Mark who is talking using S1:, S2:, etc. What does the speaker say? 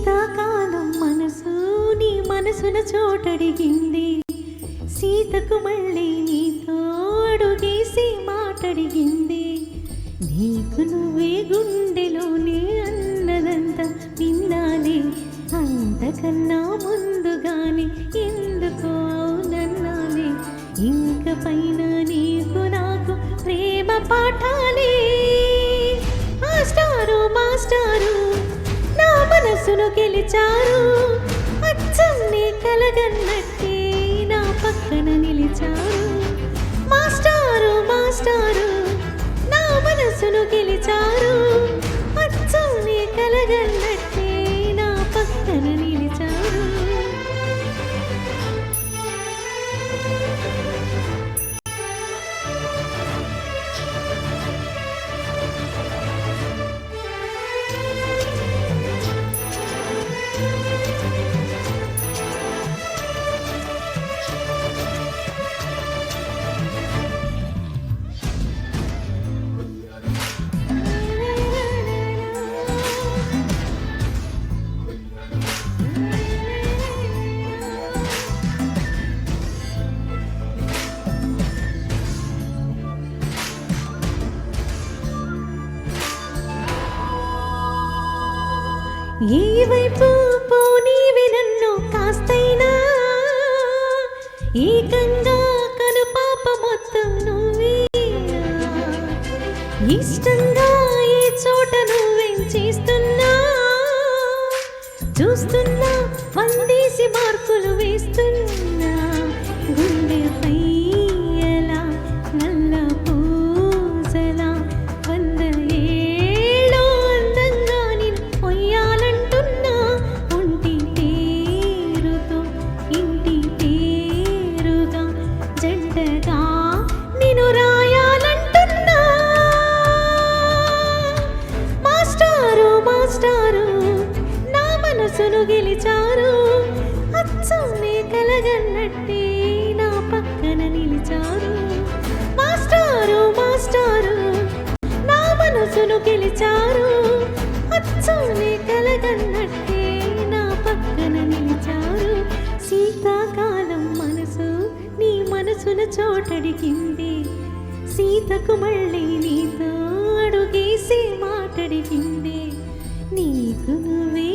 S1: శీతాకాలం మనసు నీ మనసున చోటడిగింది. సీతకు మళ్ళీ నీతో అడుగేసి మాటడిగింది. నీకు నువ్వే గుండెలోనే అన్నదంతా విన్నాలే, అంతకన్నా ముందుగానే ఎందుకో అవునన్నాలే. ఇంక పైన నీకు నాకు ప్రేమ పాఠాలే. మాస్టారు మాస్టారు నా మనసును గెలిచారు, అచ్చం నీ కలగన్నట్టే నా పక్కన నిలిచారు. మాస్టారు మాస్టారు నా మనసును గెలిచారు, అచ్చం నీ కలగన్నట్టే నా పక్కన నిలిచారు. ఏ వైపు పోనీవి నన్ను కాస్తైనా, ఏకంగా కనుపాప మొత్తం నువ్వే. ఇష్టంగా ఏ చోట నువ్వేం చేస్తున్నా, చూస్తున్నా వందేసి మార్కులు వేస్తున్నా. గుండెపై ఎలా నల్ల పూసలా వంద ఏళ్ళో అందంగా నిన్ను పొయ్యాలంటున్నా. ఒంటి పేరుతో ఇంటి పేరుగా జంటగా నిన్ను రాయాలంటున్నా. మాస్టారు మాస్టారు నా మనసును గెలిచారు, అచ్చం నీ కలగన్నట్టే నా పక్కన నిలిచారు. మాస్టారు మాస్టారు నా మనసును గెలిచారు, అచ్చం నీ కలగన్నట్టే నా పక్కన నిలిచారు. శీతాకాలం మనసు నీ మనసున చోటడిగింది. సీతకు మళ్ళీ నీతో అడుగేసి మాటడిగింది. నీకు నువ్వే